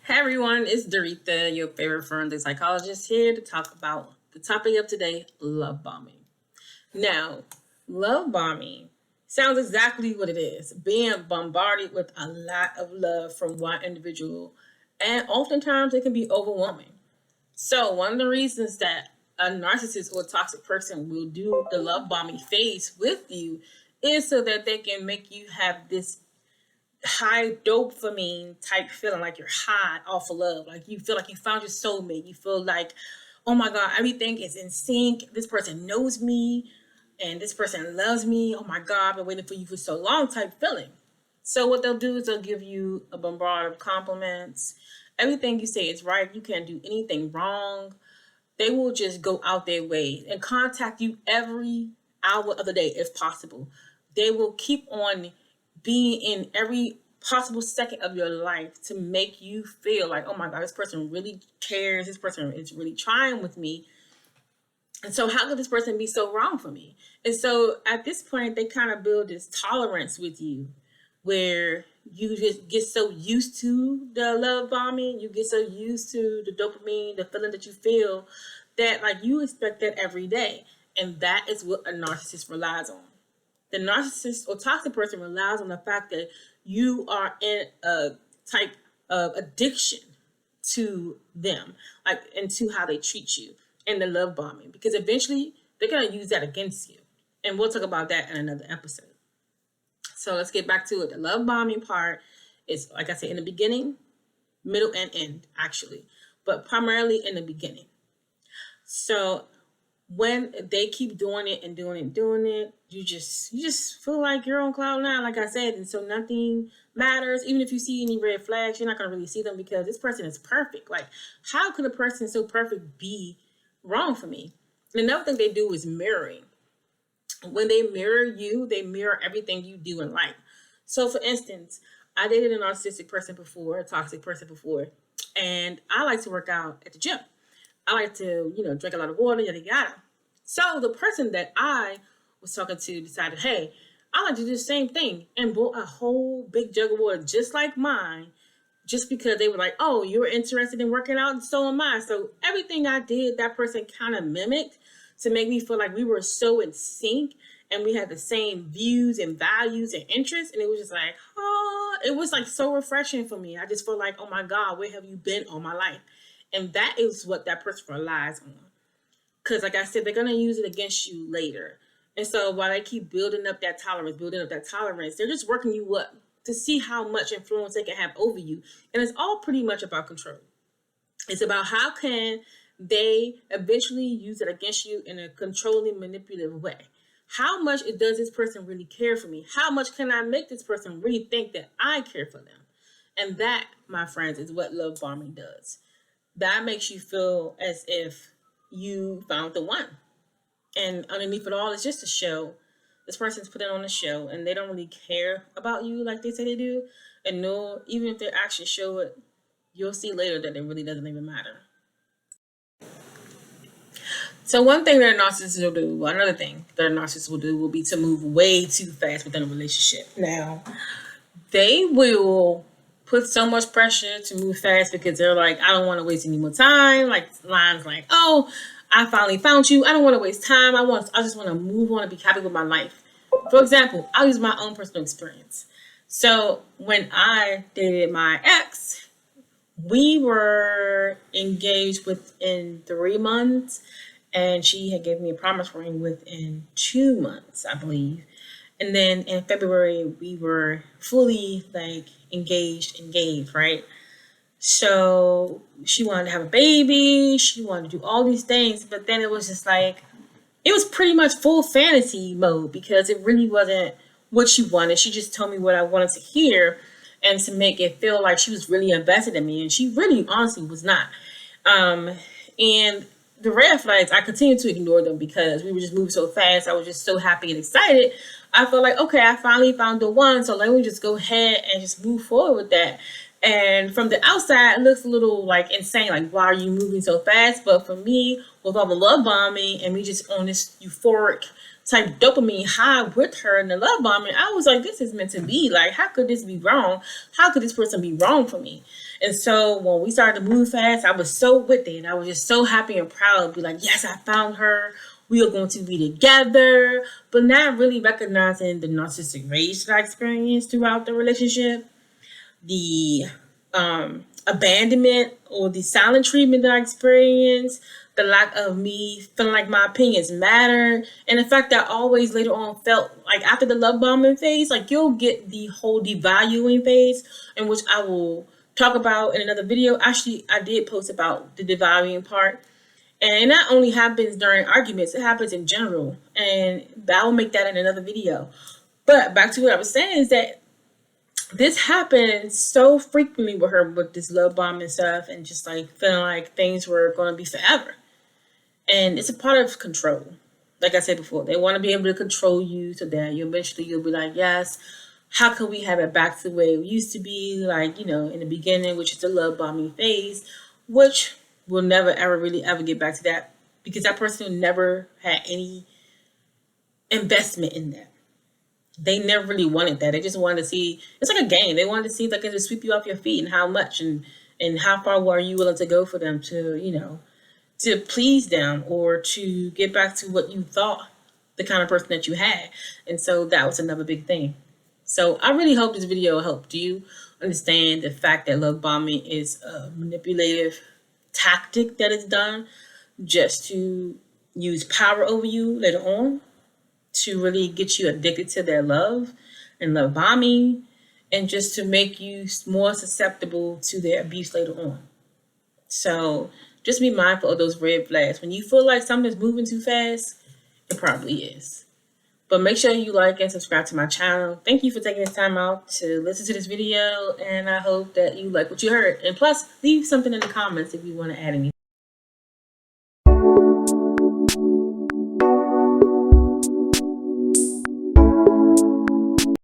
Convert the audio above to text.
Hey everyone, it's Doretha, your favorite forensic psychologist, here to talk about the topic of today, love bombing. Now, love bombing sounds exactly what it is, being bombarded with a lot of love from one individual, and oftentimes it can be overwhelming. So, one of the reasons that a narcissist or toxic person will do the love bombing phase with you is so that they can make you have this high dopamine type feeling, like you're high off of love, like you feel like you found your soulmate. You feel like, oh my god, everything is in sync, this person knows me and this person loves me, oh my god, I've been waiting for you for so long type feeling. So what they'll do is they'll give you a bombard of compliments. Everything you say is right, you can't do anything wrong. They will just go out their way and contact you every hour of the day if possible. They will keep on being in every possible second of your life to make you feel like, oh my God, this person really cares. This person is really trying with me. And so, how could this person be so wrong for me? And so, at this point, they kind of build this tolerance with you where you just get so used to the love bombing, you get so used to the dopamine, the feeling that you feel, that like you expect that every day. And that is what a narcissist relies on. The narcissist or toxic person relies on the fact that you are in a type of addiction to them, like into how they treat you and the love bombing, because eventually they're going to use that against you. And we'll talk about that in another episode. So let's get back to it. The love bombing part is, like I said, in the beginning, middle, and end, actually, but primarily in the beginning. So when they keep doing it and doing it and doing it, you just feel like you're on cloud nine, like I said, and so nothing matters. Even if you see any red flags, you're not gonna really see them because this person is perfect. Like, how could a person so perfect be wrong for me? And another thing they do is mirroring. When they mirror you, they mirror everything you do in life. So, for instance, I dated a narcissistic person before, a toxic person before, and I like to work out at the gym. I like to, drink a lot of water, yada yada. So the person that I was talking to decided, hey, I like to do the same thing, and bought a whole big jug of water just like mine, just because they were like, oh, you're interested in working out, and so am I. So everything I did, that person kind of mimicked to make me feel like we were so in sync and we had the same views and values and interests. And it was just like, oh, it was like so refreshing for me. I just feel like, oh my God, where have you been all my life? And that is what that person relies on. Because like I said, they're going to use it against you later. And so while they keep building up that tolerance, they're just working you up to see how much influence they can have over you. And it's all pretty much about control. It's about how can they eventually use it against you in a controlling, manipulative way. How much does this person really care for me? How much can I make this person really think that I care for them? And that, my friends, is what love bombing does. That makes you feel as if you found the one. And underneath it all, it's just a show. This person's putting on a show, and they don't really care about you like they say they do. And no, even if they actually show it, you'll see later that it really doesn't even matter. So one thing that a narcissist will do, another thing that a narcissist will do will be to move way too fast within a relationship. Now, they will put so much pressure to move fast because they're like, I don't want to waste any more time. Like lines like, oh, I finally found you. I don't want to waste time. I just want to move on and be happy with my life. For example, I'll use my own personal experience. So when I dated my ex, we were engaged within 3 months, and she had given me a promise ring within 2 months, I believe. And then in February, we were fully like engaged, right? So she wanted to have a baby. She wanted to do all these things. But then it was just like, it was pretty much full fantasy mode because it really wasn't what she wanted. She just told me what I wanted to hear and to make it feel like she was really invested in me. And she really honestly was not. And the red flags, I continued to ignore them because we were just moving so fast. I was just so happy and excited. I felt like, okay, I finally found the one. So let me just go ahead and just move forward with that. And from the outside, it looks a little like insane. Like, why are you moving so fast? But for me, with all the love bombing and me just on this euphoric type dopamine high with her in the love bombing. I was like, this is meant to be. Like, how could this be wrong? How could this person be wrong for me? And so when we started to move fast, I was so with it. I was just so happy and proud to be like, yes, I found her. We are going to be together. But not really recognizing the narcissistic rage that I experienced throughout the relationship, the abandonment or the silent treatment that I experienced, the lack of me feeling like my opinions matter, and the fact that I always later on felt like after the love bombing phase, like you'll get the whole devaluing phase, in which I will talk about in another video. Actually, I did post about the devaluing part, and it not only happens during arguments, it happens in general, and I will make that in another video. But back to what I was saying is that this happened so frequently with her with this love bombing stuff, and just like feeling like things were going to be forever. And it's a part of control. Like I said before, they want to be able to control you so that you'll be like, yes, how can we have it back to the way it used to be, like, you know, in the beginning, which is the love bombing phase, which will never, ever, really, ever get back to that, because that person never had any investment in that. They never really wanted that. They just wanted to see, it's like a game. They wanted to see if they could sweep you off your feet, and how much, and how far were you willing to go for them to, you know, to please them, or to get back to what you thought the kind of person that you had. And so that was another big thing. So I really hope this video helped you understand the fact that love bombing is a manipulative tactic that is done just to use power over you later on, to really get you addicted to their love and love bombing, and just to make you more susceptible to their abuse later on. So just be mindful of those red flags. When you feel like something's moving too fast, it probably is. But make sure you like and subscribe to my channel. Thank you for taking this time out to listen to this video, and I hope that you like what you heard. And plus, leave something in the comments if you want to add anything.